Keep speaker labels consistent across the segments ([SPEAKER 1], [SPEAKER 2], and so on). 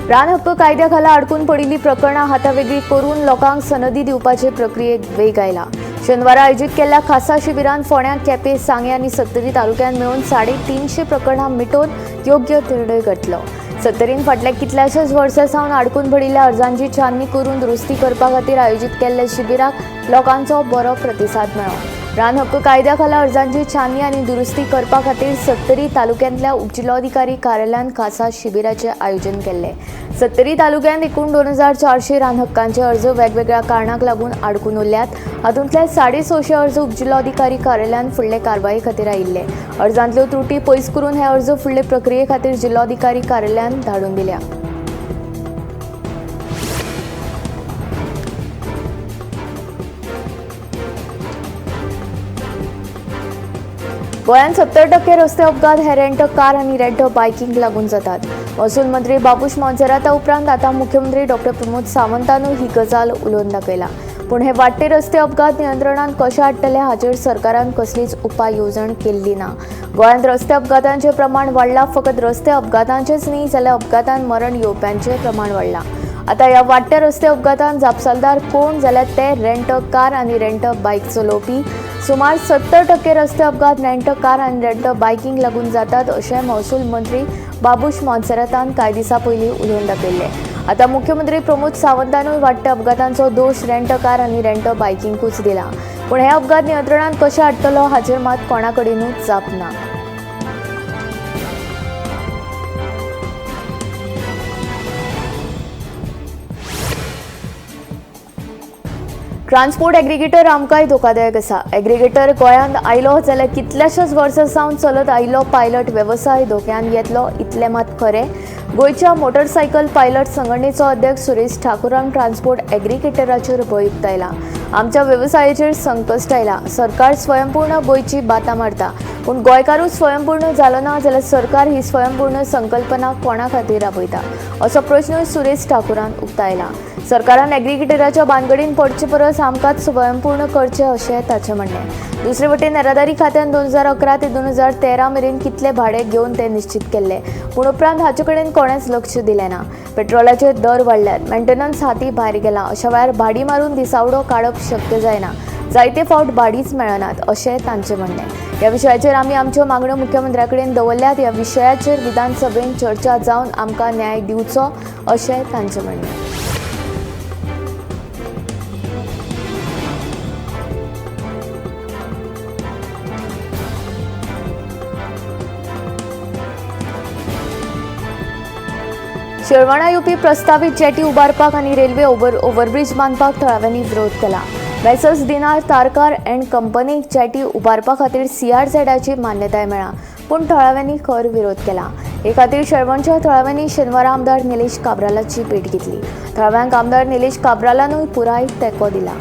[SPEAKER 1] रान हक्क कायद्याखाला अडकून पडिल्ली प्रकरणां हातावेगळी करून लोकांक सनदी दिवपाचे प्रक्रियेक वेग आयला. शेनवारा आयोजित केल्ल्या खासा शिबिरांत फोंड्यां, केपें, सांगे आनी सत्तरी तालुक्यांत मेळून 350 प्रकरणां मिटोवन योग्य निर्णय घेतलो. सत्तरीन फाटल्या कितल्याशाच वर्सां सावन अडकून पडिल्ल्या अर्जांची छाननी करून दुरुस्ती करपा खातीर आयोजीत केल्ल्या शिबिराक लोकांचो बरो प्रतिसाद मेळ्ळो. रान हक्क कायद्याखाला अर्जांची छाननी आनी दुरुस्ती करपा खातीर सत्तरी तालुक्यांतल्या उपजिल्लोधिकारी कार्यालयान खासा शिबिराचें आयोजन केल्लें. सत्तरी तालुक्यांत एकूण 2400 रान हक्कांचे अर्ज वेगवेगळ्या कारणांक लागून अडकून उरल्यात. हातूंतले 650 अर्ज उपजिल्लोधिकारी कार्यालयान फुडले कारवाये खातीर आयिल्ले. अर्जांतल्यो त्रुटी पयस करून हे अर्ज फुडले प्रक्रिये खातीर जिल्लोधिकारी कार्यालयान धाडून दिल्या. गोंयांत 70% रस्ते अपघात हे रेंट कार आनी रेंट बायकींक लागून जातात. महसूल मंत्री बाबूश मोन्सेराता उपरांत आतां मुख्यमंत्री डॉ. प्रमोद सावंतानूय ही गजाल उलोवन दाखयला. पूण हे वाडटे रस्ते अपघात नियंत्रणांत कशे हाडटले हाचेर सरकारान कसलीच उपाय येवजण केल्ली ना. गोंयांत रस्ते अपघातांचें प्रमाण वाडलां. फकत रस्ते अपघातांचेच न्ही जाल्यार अपघातांत मरण येवप्यांचें प्रमाण वाडलां. आतां ह्या वाडट्या रस्ते अपघातांत जापसालदार कोण जाल्यार ते रेंट कार आनी रेंट बायक चलोवपी. सुमार 70% रस्ते अपघात रेंट कार आनी रेंट बायकींक लागून जातात अशें महसूल मंत्री बाबूश मोन्सेरातान कांय दिसां पयलीं उलोवन दाखयल्लें. आतां मुख्यमंत्री प्रमोद सावंतानूय वाडट्या अपघातांचो दोश रेंट कार आनी रेंट बायकींकूच दिला. पूण हे अपघात नियंत्रणांत कशे हाडटलो हाचेर मात कोणा कडेनूच जाप ना. ट्रान्सपोर्ट एग्रिगेटर आमकांय धोकादायक आसा. एग्रिगेटर गोंयांत आयलो जाल्यार कितल्याशाच वर्सां सावन चलत आयिल्लो पायलट वेवसाय धोक्यान येतलो इतलें मात खरें. गोंयच्या मोटरसायकल पायलट संघटनेचो अध्यक्ष सुरेश ठाकुरान ट्रान्सपोर्ट एग्रिगेटराचेर भंय उक्तायला. आमच्या वेवसायाचेर संकश्ट आयला. सरकार स्वयंपूर्ण गोंयची बातां मारता. पूण गोंयकारूच स्वयंपूर्ण जालो ना जाल्यार सरकार ही स्वयंपूर्ण संकल्पना कोणा खातीर राबयता असो प्रश्नूय सुरेश ठाकुरान उक्तायला. सरकारान एग्रिगेटराच्या भानगडीन पडचे परस आमकांच स्वयंपूर्ण करचें अशें ताचें म्हणणें. दुसरे वटेन येरादारी खात्यान 2011 ते 2013 मेरेन कितले भाडें घेवन तें निश्चित केल्लें. पूण उपरांत हाचे कडेन कोणेच लक्ष दिलें ना. पेट्रोलाचे दर वाडल्यात. मेंटेनन्स हाती भायर गेला. अशा वेळार भाडी मारून दिसावडो काडप शक्य जायना. जायते फावट भाडीच मेळनात अशें तांचें म्हणणें. ह्या विशयाचेर आमी आमच्यो मागण्यो मुख्यमंत्र्या कडेन दवरल्यात. ह्या विशयाचेर विधानसभेन चर्चा जावन आमकां न्याय दिवचो अशें तांचें म्हणणें. शिरवणा येवपी प्रस्तावित जेटी उबारपाक आनी रेल्वे ओव्हरब्रिज बांदपाक थळाव्यांनी विरोध केला. मेसर्स दिनार तारकार अँड कंपनीक जेटी उबारपा खातीर CRZची मान्यताय मेळ्ळा. पूण थळाव्यांनी खर विरोध केला. हे खातीर शिरवणच्या थळाव्यांनी शेनवारा आमदार निलेश काब्रालाची भेट घेतली. थळाव्यांक आमदार निलेश काब्रालानूय पुराय तेंको दिला.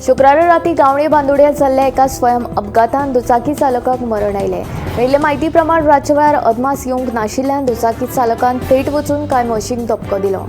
[SPEAKER 1] शुक्रारा राती गावणे बांदोड्यात जाल्ल्या एका स्वयं अपघातान दुचाकी चालकाक मरण आयलें. मेळिल्ले म्हायती प्रमाण रातच्या वेळार अदमास येवंक नाशिल्ल्यान दुचाकी चालकान थेट वचून कांय म्हशींक धपको दिलो.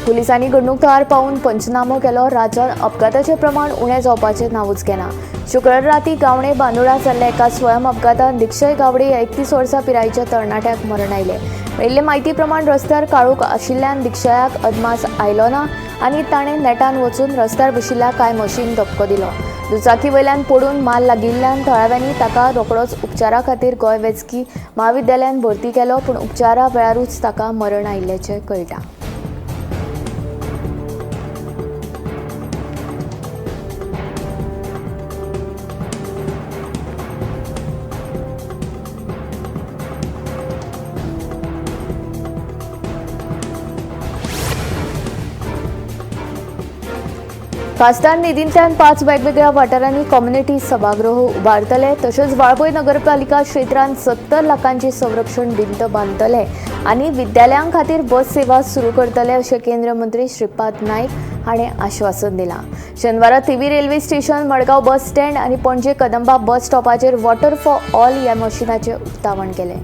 [SPEAKER 1] पुलिसांनी घडणूक थळार पावून पंचनामो केलो. राज्यांत अपघाताचें प्रमाण उणें जावपाचें नांवूच घेना. शुक्रारा राती गावणे बांदोड्यात जाल्ल्या एका स्वयं अपघातान दिक्षय गावडे ह्या 31 वर्सां पिरायेच्या तरणाट्याक मरण आयलें. मेळिल्ले म्हायती प्रमाण रस्त्यार काळोख आशिल्ल्यान दिक्षयाक अदमास आयलो ना आनी ताणें नेटान वचून रस्त्यार बशिल्ल्या कांय म्हशींक धपको दिलो. दुचाकी वयल्यान पडून माल लागिल्ल्यान थळाव्यांनी ताका रोखडोच उपचारा खातीर गोंय वैजकी म्हाविद्यालयान भरती केलो. पूण उपचारा वेळारूच ताका मरण आयिल्ल्याचें कळटा. खासदार निधींतल्यान 5 वेगवेगळ्या वाठारांनी कम्युनिटी सभागृह उबारतले, तशेंच वाळपय नगरपालिका क्षेत्रांत 70 लाखांची संरक्षण भिंत बांदतले आनी विद्यालयां खातीर बस सेवा सुरू करतले अशें केंद्र मंत्री श्रीपाद नाईक हाणें आश्वासन दिलां. शेनवारा Thivim railway station, Madgaon bus stand आनी पणजे कदंबा बस स्टॉपाचेर वॉटर फॉर ऑल ह्या मशिनाचें उक्तावण केलें.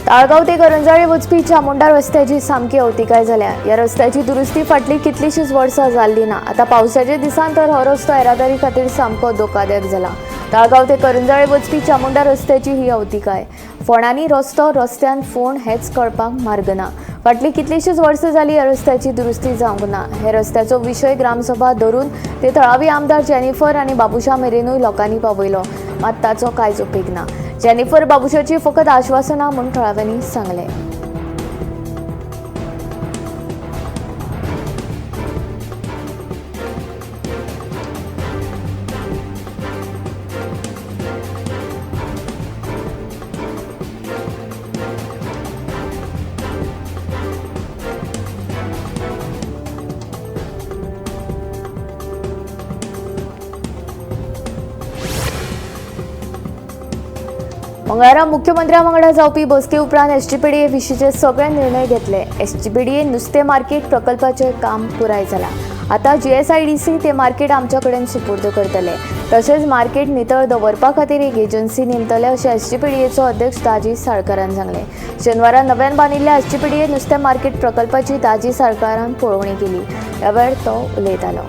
[SPEAKER 1] ताळगांव ते करंजाळे वचपी चामुंडा रस्त्याची सामकी अवतिकाय जाल्या. ह्या रस्त्याची दुरुस्ती फाटली कितलीशींच वर्सां जाल्ली ना. आतां पावसाच्या दिसांत तर हो रस्तो येरादारी खातीर सामको धोकादायक जाला. ताळगांव ते करंजाळे वचपी चामुंडा रस्त्याची ही अवतिकाय. फोंडांनी रस्तो रस्त्यान फोंड हेच कळपाक मार्ग ना. फाटली कितलीशींच वर्सां जाली ह्या रस्त्याची दुरुस्ती जावंक ना. हे रस्त्याचो विशय ग्रामसभा धरून ते थळावी आमदार जेनिफर आनी बाबुशा मेरेनूय लोकांनी पावयलो, मात ताचो कांयच उपेग ना. जेनिफर बाबुशाची फकत आश्वासनां म्हूण थळाव्यांनी सांगलें. मंगळारा मुख्यमंत्र्या वांगडा जावपी बसके उपरांत एसजीपीडीए विशींचे सगळे निर्णय घेतले. एसजीपीडीए नुस्तें मार्केट प्रकल्पाचें काम पुराय जालां. आतां जीएसआयडीसी ते मार्केट आमचे कडेन सुपूर्द करतले. तशेंच मार्केट नितळ दवरपा खातीर एक एजन्सी नेमतले अशें एसजीपीडीएचो अध्यक्ष दाजी साळकारान सांगलें. शेनवारा नव्यान बांदिल्ल्या एसजीपीडीए नुस्तें मार्केट प्रकल्पाची दाजी साळकारान पळोवणी केली. ह्या वेळार तो उलयतालो.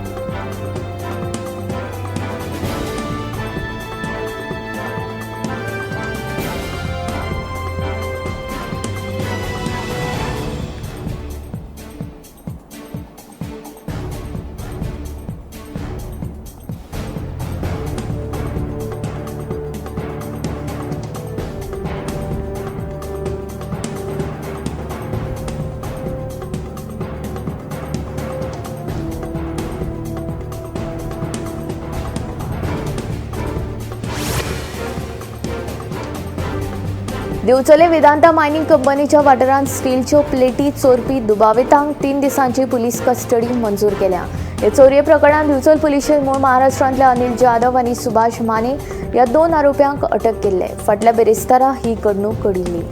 [SPEAKER 1] दिवचले वेदांता मायनिंग कंपनीच्या वाठारांत स्टीलच्यो प्लेटी चोरपी दुबावितांक 3 दिसांची पुलीस कस्टडी मंजूर केल्या. हे चोरये प्रकरणात दिवचल पुलिशेन मूळ महाराष्ट्रांतल्या अनिल जाधव आनी सुभाष माने ह्या 2 आरोप्यांक अटक केल्ले. फाटल्या बेरेस्तारा ही घडणूक घडिल्ली.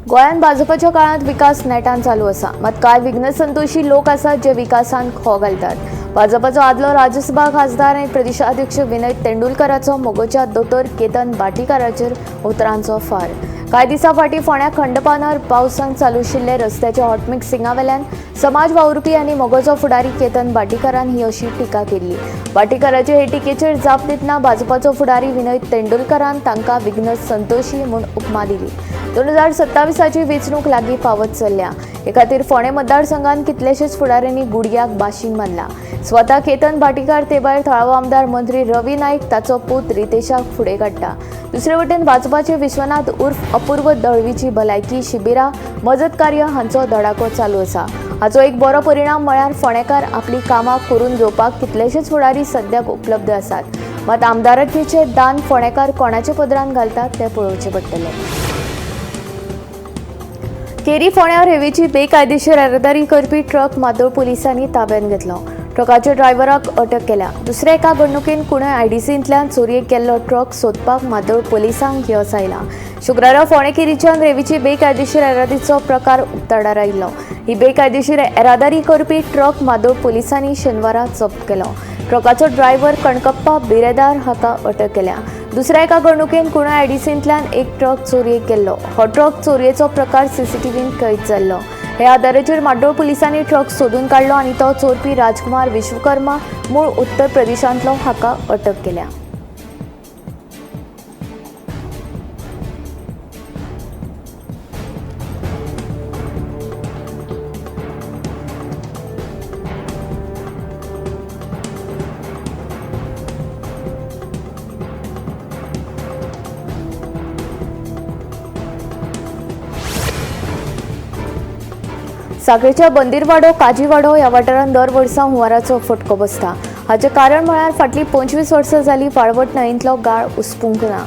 [SPEAKER 1] गोंयांत भाजपाच्या काळात विकास नेटान चालू आसा, मात कांय विघ्नसंतोशी लोक आसात जे विकासान खो घालतात. भाजपाचो आदलो राज्यसभा खासदार आनी प्रदेशाध्यक्ष विनय तेंडुलकराचो मोगोच्या दोतोर केतन भाटीकाराचेर उतरांचो फार. कांय दिसां फाटीं फोंड्या खंडपानार पावसांत चालू आशिल्ले रस्त्याच्या हॉटमिक्सिंगा वेल्यान समाज वावुरपी आनी मोगोचो फुडारी केतन भाटीकारान ही अशी टिका केल्ली. भाटीकाराचे हे टिकेचेर जाप दितना भाजपाचो फुडारी विनय तेंडुलकरान तांकां विघ्नसंतोशी म्हूण उपमा दिली. 2027ची वेंचणूक लागीं पावत चल्ल्या. हे खातीर फोंडे मतदारसंघात कितलेशेच फुडाऱ्यांनी गुडघ्याक बाशिंग मारला. स्वता केतन भाटीकार ते भायर थळावो आमदार मंत्री रवी नाईक ताचो पूत रितेशाक फुडें काडटा. दुसरे वटेन भाजपाचे विश्वनाथ उर्फ अपूर्व दळवीची भलायकी शिबिरां, मजत कार्य हांचो धडाको चालू आसा. हाचो एक बरो परिणाम म्हळ्यार फोंडेकार आपली कामां करून घेवपाक कितलेशेच फुडारी सद्याक उपलब्ध आसात. मात आमदारकीचे दान फोंडेकार कोणाच्या पदरान घालतात तें पळोवचें पडटलें. केरी फोंड्यार हेवेची बेकायदेशीर येरादारी करपी ट्रक मादोळ पुलिसांनी ताब्यात घेतलो. ट्रकाच्या ड्रायव्हराक अटक केल्या. दुसऱ्या एका घडणुकेन कुणय आयडीसींतल्यान चोरयेक गेल्लो ट्रक सोदपाक मादोळ पुलिसांक येस आयला. शुक्रारा फोंडे केरीच्यान रेवीची बेकायदेशीर येरादारीचो प्रकार उक्ताडार आयिल्लो. ही बेकायदेशीर येरादारी करपी ट्रक मादोळ पुलिसांनी शेनवारा जप्त केलो. ट्रकाचो ड्रायव्हर कणकप्पा बिरेदार हाका अटक केल्या. दुसऱ्या एका घडणुकेन कुणय आयडीसींतल्यान एक ट्रक चोरयेक गेल्लो. हो ट्रक चोरयेचो प्रकार सीसीटीव्हीन कैद जाल्लो. हे आदाराचेर माड्डोळ पुलिसांनी ट्रक सोदून काडलो आनी तो चोरपी राजकुमार विश्वकर्मा मूळ उत्तर प्रदेशांतलो हाका अटक केल्या. साखरेच्या बंदीरवाडो काजीवाडो ह्या वाठारांत दर वर्सा हुंवाराचो फटको बसता. हाचें कारण म्हळ्यार फाटलीं 25 वर्सां जालीं पाळवट न्हंयेंतलो गाळ उसपूंक ना.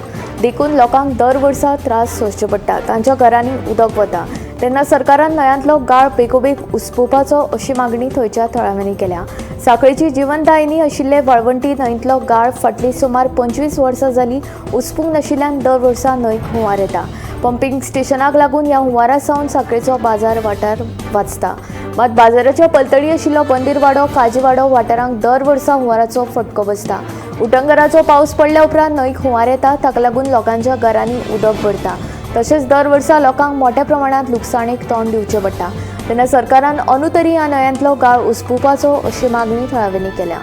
[SPEAKER 1] देखून लोकांक दर वर्सा त्रास सोंसचे पडटा. तांच्या घरांनी उदक वता तेन्ना सरकारान न्हंयांतलो गाळ बेगोबेग उसपूपाचो अशी मागणी थंयच्या थळाव्यांनी केल्या. साखळेची जिवनदायिनी आशिल्ले वाळवंटी न्हंयेंतलो गाळ फाटलीं सुमार 25 वर्सां जालीं उसपूंक नाशिल्ल्यान दर वर्सा न्हंयक हुंवार येता. पंपिंग स्टेशनाक लागून ह्या हुंवारा सावन साखळेचो बाजार वाठार वाचता. मात बाजाराच्या पलतडी आशिल्लो बंदीरवाडो काजीवाडो वाठारांक दर वर्सा हुंवाराचो फटको बसता. उटंगराचो पावस पडल्या उपरांत न्हंयक हुंवार येता, ताका लागून लोकांच्या घरांनी उदक भरता. तशेंच दर वर्सा लोकांक मोठ्या प्रमाणांत लुकसाणीक तोंड दिवचें पडटा. तेन्ना सरकारान अंदू तरी ह्या न्हंयांतलो गाळ उसपूपाचो अशी मागणी थळाव्यांनी केल्या.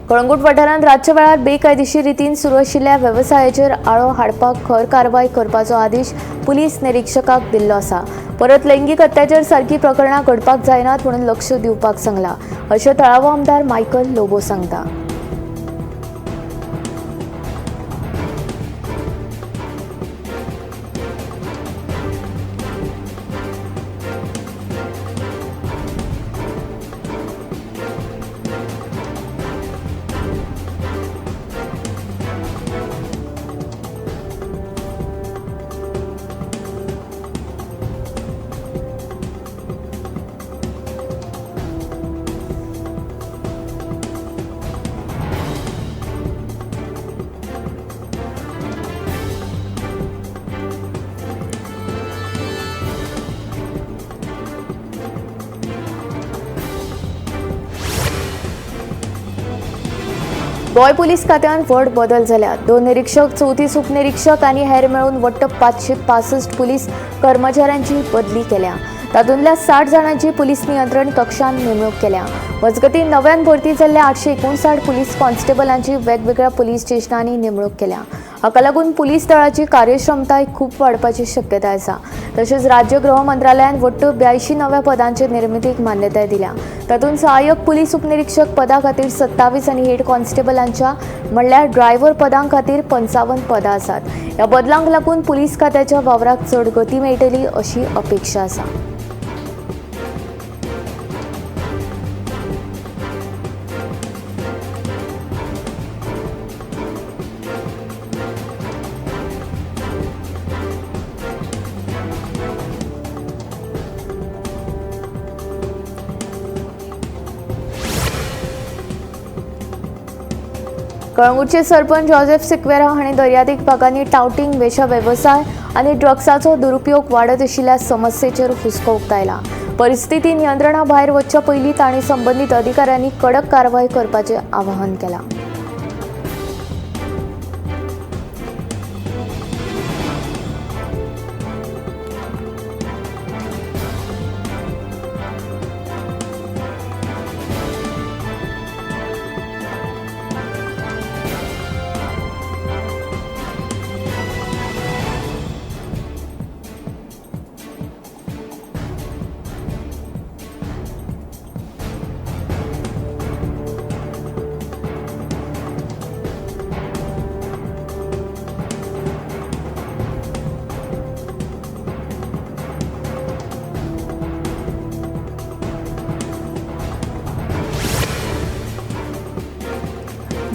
[SPEAKER 1] कळंगूट वाठारांत रातच्या वेळार बेकायदेशीर रितीन सुरू आशिल्ल्या वेवसायाचेर आळो हाडपाक खर कारवाय करपाचो आदेश पुलीस निरीक्षकाक दिल्लो आसा. परत लैंगीक अत्याचार सारकी प्रकरणां घडपाक जायनात म्हणून लक्ष दिवपाक सांगला, अशें तळावो आमदार मायकल लोबो सांगता. गोंय पुलीस खात्यान व्हड बदल जाल्यात. 2 निरीक्षक, 34 उपनिरीक्षक आनी हेर मेळून वट्ट 565 पुलीस कर्मचाऱ्यांची बदली केल्या. तातूंतल्या 60 जाणांची पुलीस नियंत्रण कक्षान नेमणूक केल्या. मजगतीं नव्यान भरती जाल्ल्या 859 पुलीस कॉन्स्टेबलांची वेगवेगळ्या पुलीस स्टेशनांनी नेमणूक केल्या. हाका लागून पुलीस दळाची कार्यक्षमताय खूब वाडपाची शक्यताय आसा. तशेंच राज्य गृह मंत्रालयान वट्ट 82 नव्या पदांचे निर्मितीक मान्यताय दिल्या. तातूंत सहाय्यक पुलीस उपनिरीक्षक पदा खातीर 27 आनी हेड कॉन्स्टेबलांच्या म्हणल्यार ड्रायव्हर पदां खातीर 55 पदां आसात. ह्या बदलांक लागून पुलीस खात्याच्या वावराक चड गती मेळटली अशी अपेक्षा आसा. कळंगूटचे सरपंच जोसेफ सिक्वेरा हांणी दर्यादेग भागांनी टाउटिंग, वेश्या वेवसाय आनी ड्रग्साचो दुरुपयोग वाडत आशिल्ल्या समस्येचेर हुस्को उक्तायला. परिस्थिती नियंत्रणा भायर वचच्या पयलीं तांणी संबंदीत अधिकाऱ्यांनी कडक कारवाय करपाचें आवाहन केलां.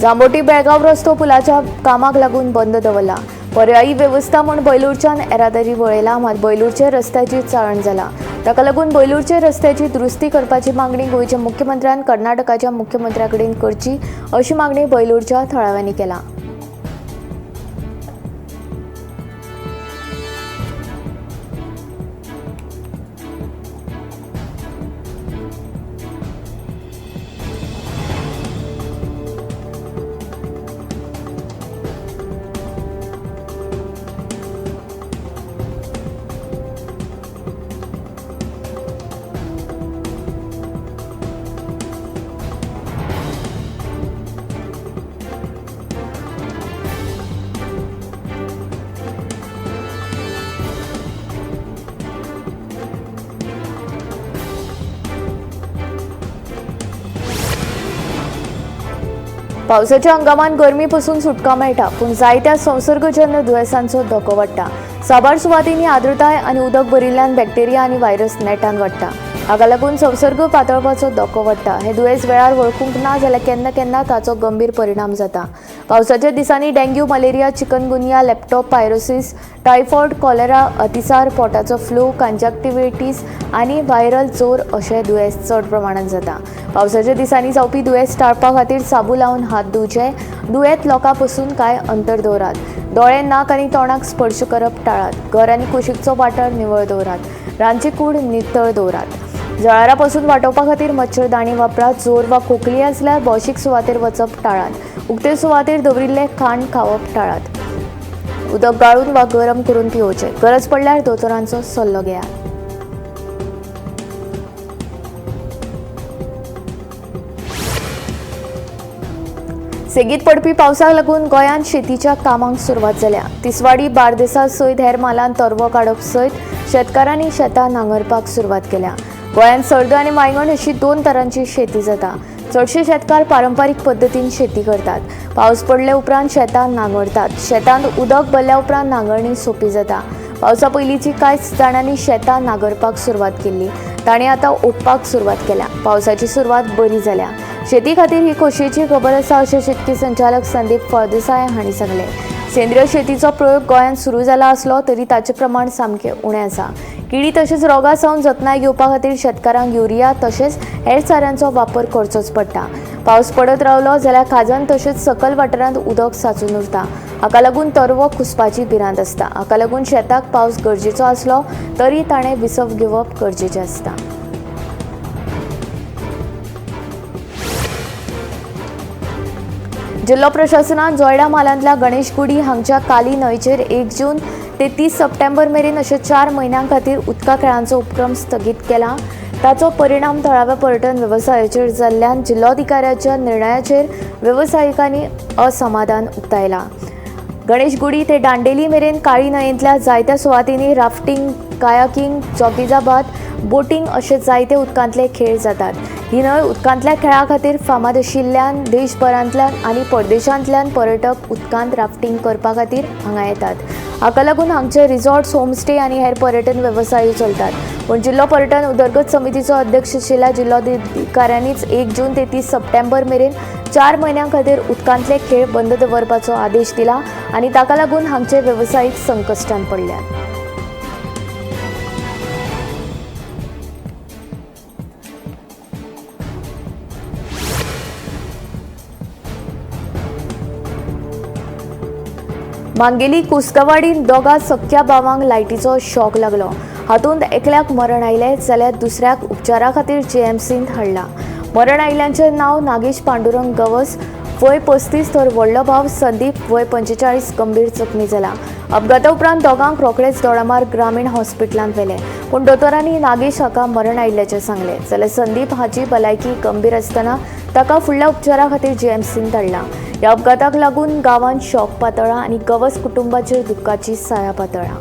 [SPEAKER 1] जांबोटी बेळगाव रस्तो पुलाच्या कामाक लागून बंद दवरला. पर्यायी व्यवस्था म्हूण बैलूरच्यान येरादारी वळयला, मात बैलूरचे रस्त्याची चाळण जाला. ताका लागून बैलूरचे रस्त्याची दुरुस्ती करपाची मागणी गोंयच्या मुख्यमंत्र्यान कर्नाटकाच्या मुख्यमंत्र्या कडेन करची अशी मागणी बैलूरच्या थळाव्यांनी केला. पावसाच्या हंगामान गरमी पासून सुटका मेळटा, पूण जायत्या संसर्गजन्य दुयेंसांचो धोको वाडटा. साबार सुवातींनी आर्द्रताय आनी उदक भरिल्ल्यान बॅक्टेरिया आनी व्हायरस नेटान वाडटा. हाका लागून संसर्ग पातळपाचो धोको वाडटा. हे दुयेंस वेळार वळखूंक ना जाल्यार केन्ना केन्ना ताचो गंभीर परिणाम जाता. पावसाच्या दिसांनी dengue, malaria, chikungunya, leptospirosis, typhoid, cholera, अतिसार, पोटाचो फ्लू, कंजक्टिव्हिटीस आनी व्हायरल जोर अशे दुयेंस चड प्रमाणात जाता. पावसाच्या दिसांनी जावपी दुयेंस टाळपा खातीर साबू लावन हात धुवचे. दुयेंत लोकां पासून कांय अंतर दवरात. दोळे, नाक आनी तोंडाक स्पर्श करप टाळात. घर आनी कुशीकचो वाठार निवळ दवरात. रांदची कूड नितळ दवरात. जळारा पासून वाटावपा खातीर मच्छरदाणी वापरात. जोर वा खोकली आसल्यार भौशीक सुवातेर वचप टाळात. उक्ते सुवातेर दवरिल्ले खाण खावप टाळात. उदक गाळून वा गरम करून पिवचें. गरज पडल्यार दोतोरांचो सल्लो घेयात. सेगीत पडपी पावसाक लागून गोंयांत शेतीच्या कामांक सुरवात जाल्या. तिसवाडी, बारदेसा सयत हेर मालान तरवो काडप सयत शेतकारांनी शेतां नांगरपाक सुरवात केल्या. गोंयांत सर्द आनी मायगण अशी 2 तरांची शेती जाता. चडशे शेतकार पारंपारीक पद्दतीन शेती करतात. पावस पडले उपरांत शेतां नांगरतात. शेतांत उदक भरल्या उपरांत नांगरणी सोपी जाता. पावसा पयलींची कांयच जाणांनी शेतां नांगरपाक सुरवात केल्ली. तांणी आतां ओंपपाक सुरवात केल्या. पावसाची सुरवात बरी जाल्या. शेती खातीर ही खोशयेची खबर आसा अशें शेतकी संचालक संदीप फळदेसाय हांणी सांगलें. सेंद्रीय शेतीचो प्रयोग गोंयांत सुरू जाला आसलो तरी ताचें प्रमाण सामकें उणें आसा. किडी तशेंच रोगां सावन जतनाय घेवपा खातीर शेतकारांक युरिया तशेंच हेर साऱ्यांचो वापर करचोच पडटा. पावस पडत रावलो जाल्यार खाजन तशेंच सकल वाठारांत उदक सांचून उरता. हाका लागून तरवो कुसपाची भिरांत आसता. हाका लागून शेताक पावस गरजेचो आसलो तरी ताणें विसव घेवप गरजेचें आसता. जिल्लो प्रशासनान जोयडा मालांतल्या गणेशगुडी हांगच्या काली न्हंयचेर 1 जून ते 30 सप्टेंबर मेरेन अशे 4 म्हयन्यां खातीर उदका खेळांचो उपक्रम स्थगीत केला. ताचो परिणाम थळाव्या पर्यटन वेवसायाचेर जाल्ल्यान जिल्लोधिकाऱ्याच्या निर्णयाचेर वेवसायिकांनी असमाधान उक्तायलां. गणेशगुडी ते दांडेली मेरेन काळी न्हंयेंतल्या जायत्या सुवातींनी राफ्टिंग, कायाकिंग, जॉगिजाबाद, बोटिंग अशे जायते उदकांतले खेळ जातात. ही न्हंय उदकांतल्या खेळा खातीर फामाद आशिल्ल्यान देशभरांतल्यान आनी परदेशांतल्यान पर्यटक उदकांत राफ्टिंग करपा खातीर हांगा येतात. हाका लागून हांगचे रिसॉर्ट्स, होमस्टे आनी हेर पर्यटन वेवसाय चलतात. पूण जिल्लो पर्यटन उदरगत समितीचो अध्यक्ष आशिल्ल्या जिल्लोधिकाऱ्यांनीच 1 जून ते 30 सप्टेंबर मेरेन 4 म्हयन्यां खातीर उदकांतले खेळ बंद दवरपाचो आदेश दिला आनी ताका लागून हांगचे वेवसायीक संकश्टांत पडल्यात. मांगेली कुसकावाडीन दोगा सख्या भावांक लायटीचो शॉक लागलो. हातूंत एकल्याक मरण आयलें जाल्यार दुसऱ्याक उपचारा खातीर JMCत हाडला. मरण आयिल्ल्याचें नांव नागेश पांडुरंग गवस, वय 35, तर व्हडलो भाव संदीप, वय 45 गंभीर जखमी जाला. अपघाता उपरांत दोगांक रोखडेच दोडामार्ग ग्रामीण हॉस्पिटलांत व्हेले. पूण दोतोरांनी नागेश हाका मरण आयिल्ल्याचें सांगलें. जाल्यार संदीप हाची भलायकी गंभीर आसतना ताका फुडल्या उपचारा खातीर JMCत धाडला. ह्या अपघाताक लागून गांवांत शॉक पातळ्ळा आनी गवस कुटुंबाचेर दुख्खाची साया पातळ्ळा.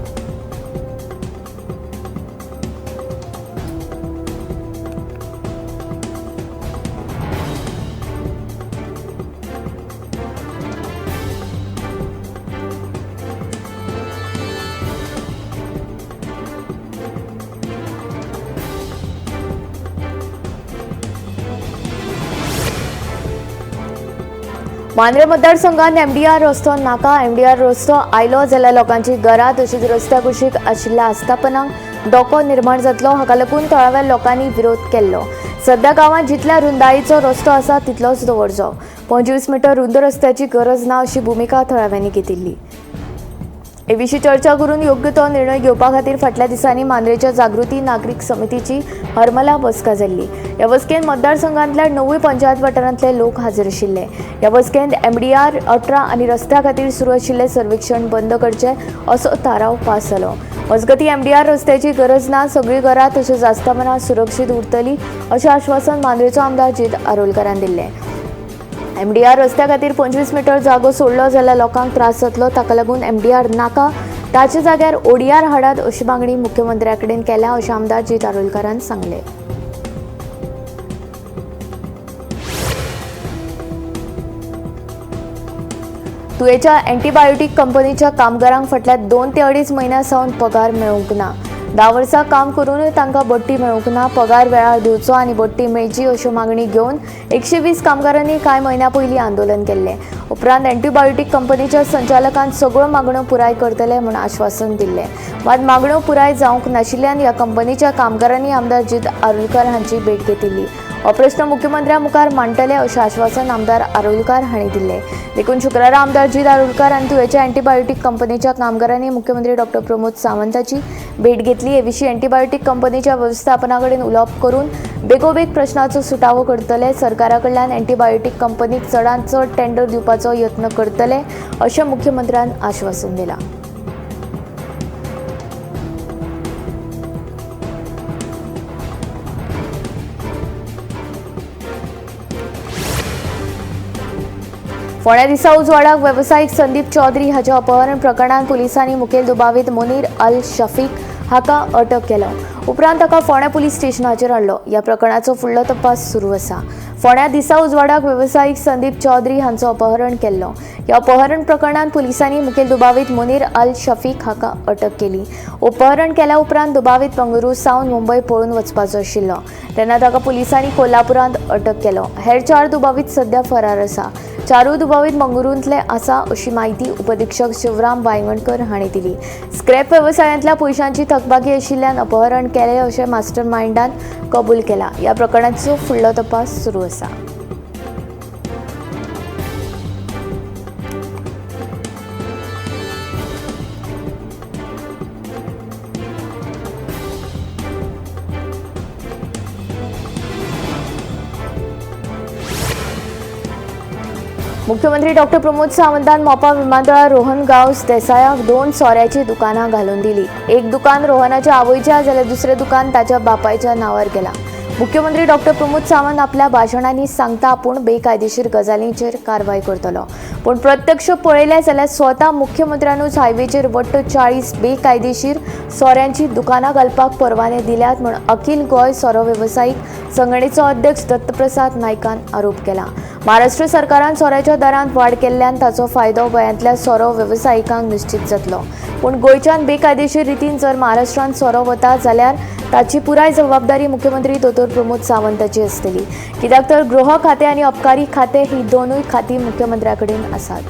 [SPEAKER 1] मांद्रे मतदारसंघात एमडीआर रस्तो नाका एमडीआर रस्तो आयलो जाल्यार लोकांची घरां तशीच रस्त्या कुशीक आशिल्ल्या आस्थापनांक धोको निर्माण जातलो। हाका लागून थळाव्या लोकांनी विरोध केल्लो। सध्या गांवांत जितल्या रुंदायेचो रस्तो आसा तितलोच दवरचो। 25 मीटर रुंद रस्त्याची गरज ना अशी भुमिका थळाव्यांनी घेतिल्ली। हे विशीं चर्चा करून योग्य तो निर्णय घेवपा खातीर फाटल्या दिसांनी मांद्रेच्या जागृती नागरीक समितीची हरमला बसका जाल्ली। ह्या बसकेंत मतदारसंघांतल्या 9 पंचायत वाठारांतले लोक हाजीर आशिल्ले। ह्या बसकेंत एमडीआर 18 आनी रस्त्या खातीर सुरू आशिल्ले सर्वेक्षण बंद करचे असो थाराव पास जालो। मजगतीं एमडीआर रस्त्याची गरज ना, सगळीं घरां तशेंच आस्थापनां सुरक्षीत उरतलीं अशें आश्वासन मांद्रेचो आमदार जित आरोलकरान दिल्लें। एमडीआर रस्त्या खातीर 25 मीटर जागो सोडलो जाल्यार लोकांक त्रास जातलो। ताका लागून एमडीआर नाका, ताचे जाग्यार ओडीआर हाडात अशी मागणी मुख्यमंत्र्या कडेन केल्या अशें आमदार जित आरोलकरान सांगलें। तुवेच्या अँटीबायोटीक कंपनीच्या कामगारांक फाटल्या 2 ते 2.5 म्हयन्यां सावन पगार मेळूंक ना। 10 वर्सां काम करूनय तांकां बडटी मेळूंक ना। पगार वेळार दिवचो आनी बडटी मेळची अश्यो मागणी घेवन 120 कामगारांनी कांय म्हयन्यां पयलीं आंदोलन केल्लें। उपरांत अँटीबायोटीक कंपनीच्या संचालकान सगळ्यो मागण्यो पुराय करतले म्हूण आश्वासन दिल्लें। मात मागण्यो पुराय जावंक नाशिल्ल्यान ह्या कंपनीच्या कामगारांनी आमदार जित आरोलकर हांची भेट घेतिल्ली। हो प्रश्न मुख्यमंत्र्या मुखार मांडटले अशें आश्वासन आमदार आरोलकर हांणी दिल्लें। देखून शुक्रारा आमदार जित आरोलकर आनी तुवेच्या अँटीबायोटीक कंपनीच्या कामगारांनी मुख्यमंत्री डॉ प्रमोद सावंताची भेट घेतली। हे विशीं अँटीबायोटीक कंपनीच्या वेवस्थापना कडेन उलोवप करून बेगोबेग प्रश्नाचो सुटावो करतले। सरकारा कडल्यान अँटीबायोटीक कंपनीक चडांत चड टेंडर दिवपाचो यत्न करतले अशें मुख्यमंत्र्यान आश्वासन दिलां। फोंड्या दिसा उजवाडाक वेवसायीक संदीप चौधरी हाच्या अपहरण प्रकरणात पुलिसांनी मुखेल दुबावीत मुनीर अल शफीक हाका अटक केलो। उपरांत ताका फोंड्या पुलीस स्टेशनाचेर हाडलो। ह्या प्रकरणाचो फुडलो तपास सुरू आसा। फोंड्या दिसा उजवाडाक वेवसायीक संदीप चौधरी हांचो अपहरण केल्लो। ह्या अपहरण प्रकरणात पुलिसांनी मुखेल दुबावीत मुनीर अल शफीक हाका अटक केली। अपहरण केल्या उपरांत दुबावीत बंगळुरू सावन मुंबय पळून वचपाचो आशिल्लो तेन्ना ताका पुलिसांनी कोल्हापुरांत अटक केलो। हेर 4 दुबावीत सध्या फरार आसा। 4 दुबावीत मंगळुरूंतले आसा अशी माहिती उपअधीक्षक शिवराम वांयगणकर हांणी दिली। स्क्रॅप वेवसायांतल्या पयशांची थकबाकी आशिल्ल्यान अपहरण केलें अशें मास्टर माइंडान कबूल केला। ह्या प्रकरणाचो फुडलो तपास सुरू आसा। मुख्यमंत्री डॉ प्रमोद सावंतान मोपा विमानतळार रोहन गांवस देसायाक 2 सोऱ्याची दुकानां घालून दिली। एक दुकान रोहनाच्या आवयच्या जाल्यार दुसरें दुकान ताच्या बापायच्या नांवार केलां। मुख्यमंत्री डॉ प्रमोद सावंत आपल्या भाशणांनी सांगता आपूण बेकायदेशीर गजालींचेर कारवाय करतलो, पूण प्रत्यक्ष पळयलें जाल्यार स्वता मुख्यमंत्र्यानूच हायवेचेर वट्ट 40 बेकायदेशीर सोऱ्यांची दुकानां घालपाक परवाने दिल्यात म्हूण अखिल गोंय सोरो वेवसायीक संघटनेचो अध्यक्ष दत्तप्रसाद नायकान आरोप केला। महाराष्ट्र सरकारान सोऱ्याच्या दरांत वाड केल्ल्यान ताचो फायदो गोंयांतल्या सोरो वेवसायिकांक निश्चित जातलो, पूण गोंयच्यान बेकायदेशीर रितीन जर महाराष्ट्रांत सोरो वता जाल्यार ताची पुराय जबाबदारी मुख्यमंत्री दोतोर प्रमोद सावंताची आसतली, कित्याक तर गृह खातें आनी अबकारी खातें ही दोनूय खातीं मुख्यमंत्र्या कडेन आसात।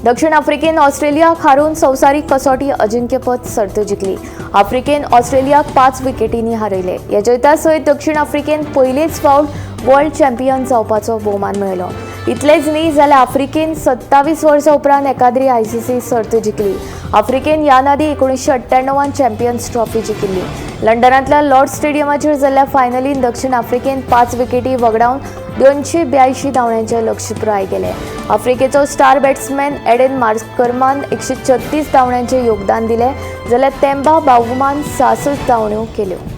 [SPEAKER 1] दक्षिण आफ्रिकेन ऑस्ट्रेलियाक हारून संवसारीक कसोटी अजिंक्यपद सर्त जिखली। आफ्रिकेन ऑस्ट्रेलियाक 5 विकेटींनी हारयले। ह्या जैता सयत दक्षिण आफ्रिकेन पयलेच फावट वर्ल्ड चॅम्पियन जावपाचो भोवमान मेळयलो। इतलेंच न्ही जाल्यार आफ्रिकेन 27 वर्सां उपरांत एकाद्री आयसीसी सर्त जिखली। आफ्रिकेन ह्या नादी 1998 चॅम्पियन्स ट्रॉफी जिखिल्ली। लंडनांतल्या लॉर्ड स्टेडियमाचेर जाल्ल्या फायनलीन दक्षिण आफ्रिकेन 5 विकेटी वगडावन 282 धांवड्यांचे लक्ष्य पुराय केले। आफ्रिकेचो स्टार बॅट्समॅन एडेन मार्करमान 136 धांवड्यांचे योगदान दिले जाल्यार तेंबा बावुमान 66 धांवड्यो केल्यो।